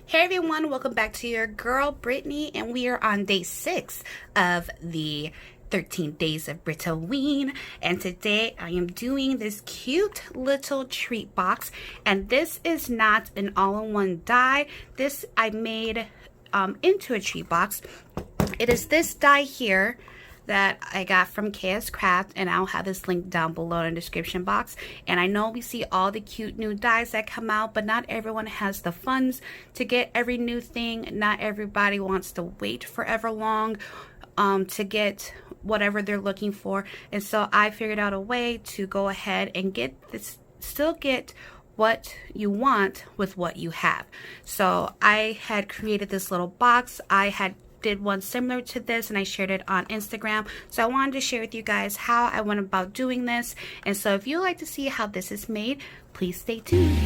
Hey everyone, welcome back to your girl Brittany, and we are on day 6 of the 13 days of BRITT-O-WEEN, and today I am doing this cute little treat box. And this is not an all-in-one die. This I made into a treat box. It is this die here that I got from KSCRAFT, and I'll have this link down below in the description box. And I know we see all the cute new dies that come out, but not everyone has the funds to get every new thing. Not everybody wants to wait forever long to get whatever they're looking for. And so I figured out a way to go ahead and get this, still get what you want with what you have. So I had created this little box. I did one similar to this and I shared it on Instagram, so I wanted to share with you guys how I went about doing this. And so if you like to see how this is made, please stay tuned.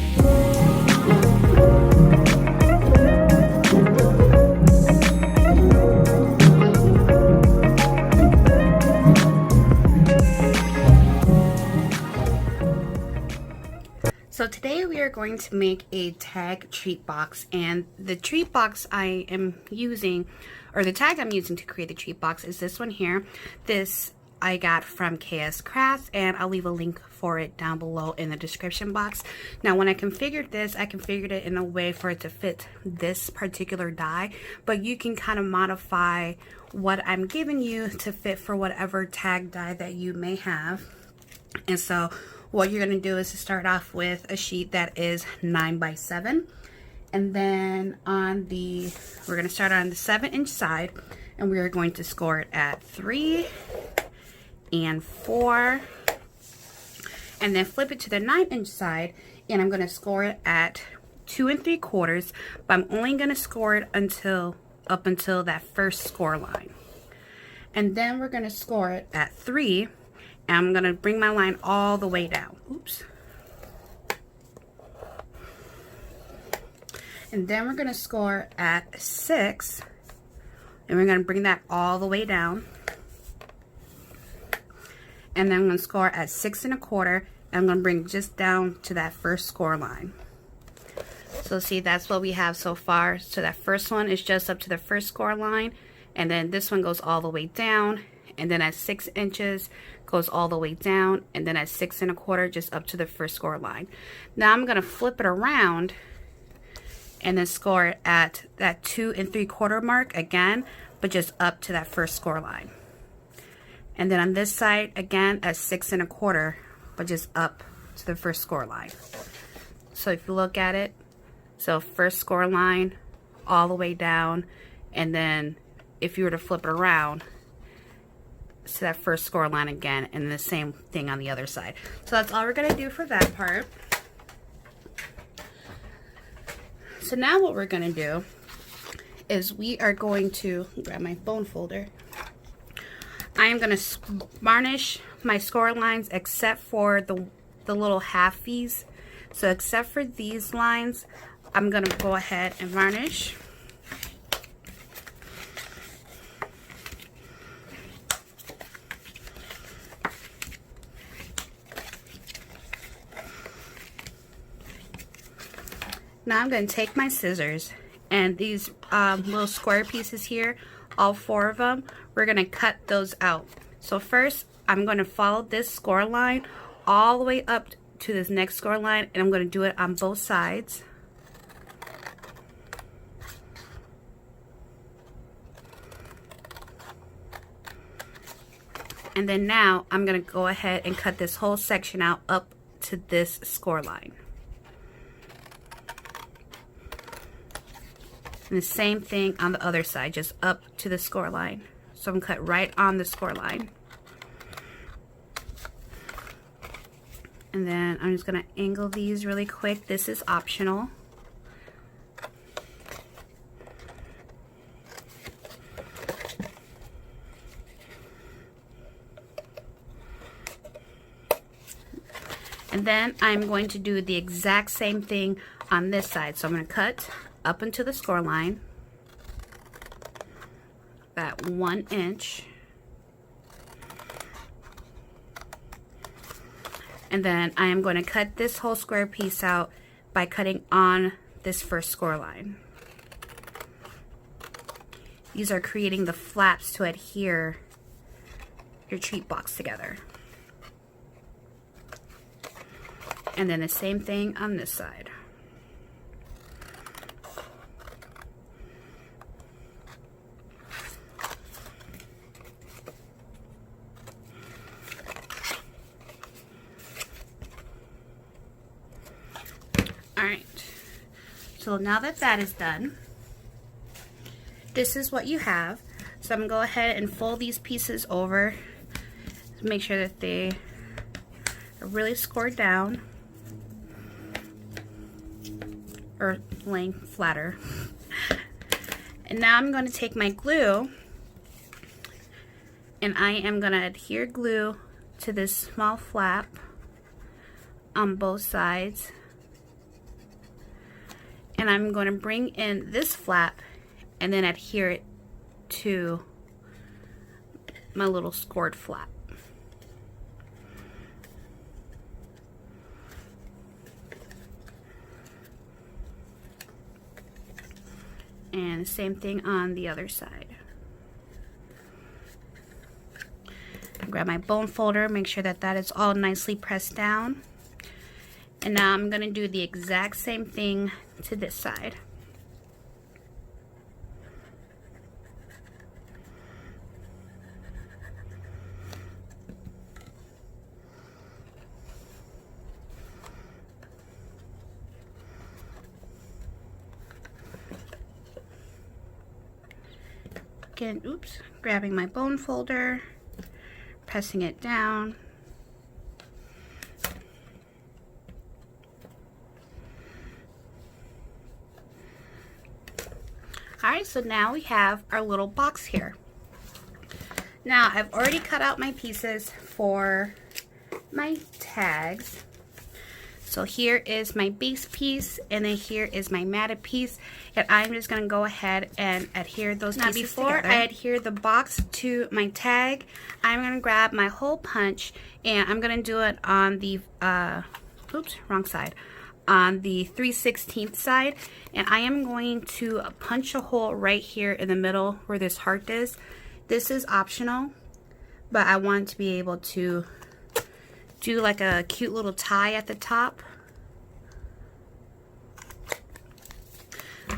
So today we are going to make a tag treat box, and the treat box I am using, or the tag I'm using to create the treat box, is this one here. This I got from KSCRAFT, and I'll leave a link for it down below in the description box. Now when I configured this, I configured it in a way for it to fit this particular die, but you can kind of modify what I'm giving you to fit for whatever tag die that you may have. And so what you're going to do is to start off with a sheet that is 9 by 7, and then we're going to start on the 7-inch side, and we are going to score it at 3 and 4, and then flip it to the 9-inch side, and I'm going to score it at 2 3/4, but I'm only going to score it up until that first score line, and then we're going to score it at 3. And I'm going to bring my line all the way down. Oops. And then we're going to score at 6. And we're going to bring that all the way down. And then I'm going to score at 6 1/4. And I'm going to bring just down to that first score line. So see, that's what we have so far. So that first one is just up to the first score line. And then this one goes all the way down. And then at 6 inches goes all the way down, and then at 6 1/4 just up to the first score line. Now I'm going to flip it around and then score it at that 2 3/4 mark again, but just up to that first score line. And then on this side again at 6 1/4, but just up to the first score line. So if you look at it, so first score line all the way down, and then if you were to flip it around to that first score line again, and the same thing on the other side. So that's all we're going to do for that part. So now what we're going to do is we are going to grab my bone folder. I am going to varnish my score lines except for the little halfies. So except for these lines, I'm going to go ahead and varnish. Now I'm going to take my scissors, and these little square pieces here, all 4 of them, we're going to cut those out. So first I'm going to follow this score line all the way up to this next score line, and I'm going to do it on both sides. And then now I'm going to go ahead and cut this whole section out up to this score line. And the same thing on the other side, just up to the score line. So I'm cut right on the score line. And then I'm just going to angle these really quick. This is optional. And then I'm going to do the exact same thing on this side. So I'm going to cut up into the score line, about 1 inch, and then I am going to cut this whole square piece out by cutting on this first score line. these are creating the flaps to adhere your treat box together. And then the same thing on this side. Alright, so now that that is done, this is what you have. So I'm going to go ahead and fold these pieces over to make sure that they are really scored down or laying flatter. And now I'm going to take my glue and I am going to adhere glue to this small flap on both sides. And I'm going to bring in this flap and then adhere it to my little scored flap. And the same thing on the other side. Grab my bone folder, make sure that that is all nicely pressed down. And now I'm going to do the exact same thing to this side. Again, oops, grabbing my bone folder, pressing it down. Alright, so now we have our little box here. Now, I've already cut out my pieces for my tags. So here is my base piece, and then here is my matted piece, and I'm just going to go ahead and adhere those pieces together. Now, before I adhere the box to my tag, I'm going to grab my hole punch, and I'm going to do it on the, oops, wrong side, on the 3/16 side, and I am going to punch a hole right here in the middle where this heart is. This is optional, but I want to be able to do like a cute little tie at the top.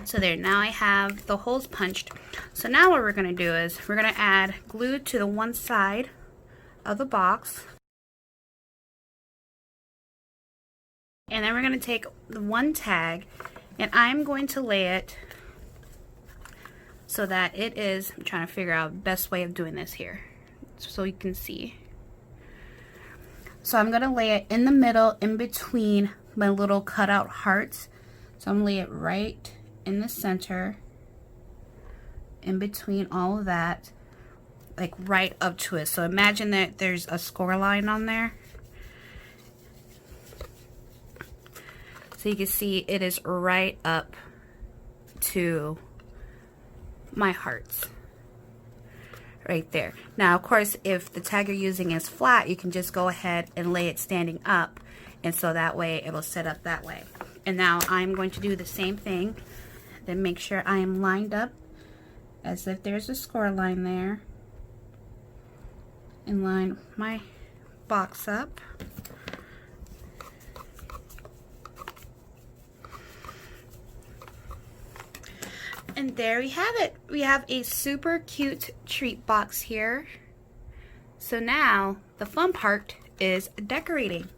So there, now I have the holes punched. So now what we're going to do is we're going to add glue to the one side of the box. And then we're going to take the one tag and I'm going to lay it so that it is, I'm trying to figure out the best way of doing this here so you can see. So I'm going to lay it in the middle in between my little cutout hearts. So I'm going to lay it right in the center, in between all of that, like right up to it. So imagine that there's a score line on there. So you can see it is right up to my hearts. Right there. Now, of course, if the tag you're using is flat, you can just go ahead and lay it standing up, and so that way it will set up that way. And now I'm going to do the same thing. Then make sure I am lined up as if there's a score line there, and line my box up. And there we have it. We have a super cute treat box here. So now the fun part is decorating.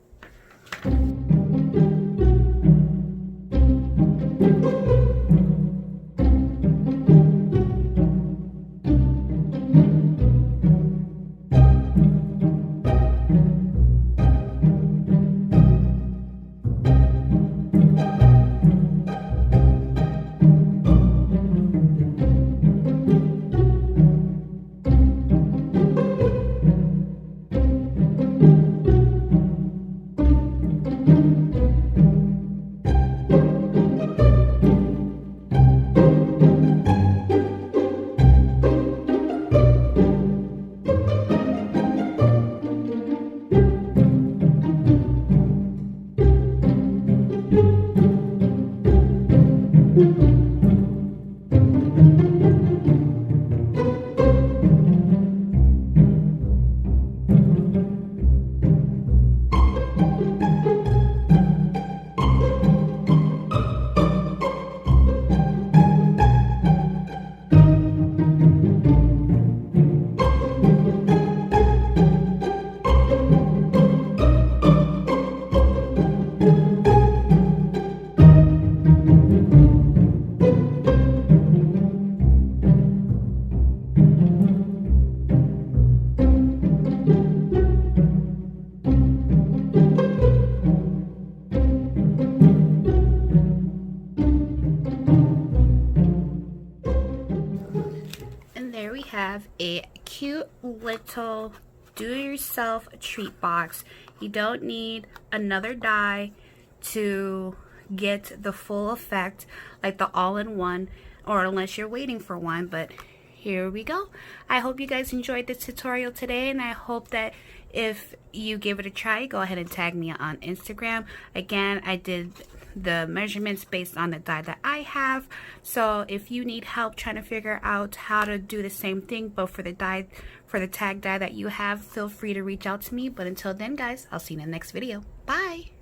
a cute little do-it-yourself treat box. You don't need another die to get the full effect, like the all-in-one, or unless you're waiting for one. But here we go. I hope you guys enjoyed this tutorial today, and I hope that if you give it a try, go ahead and tag me on Instagram. Again, I did the measurements based on the die that I have, so if you need help trying to figure out how to do the same thing but for the die, for the tag die that you have, feel free to reach out to me. But until then, guys, I'll see you in the next video. Bye.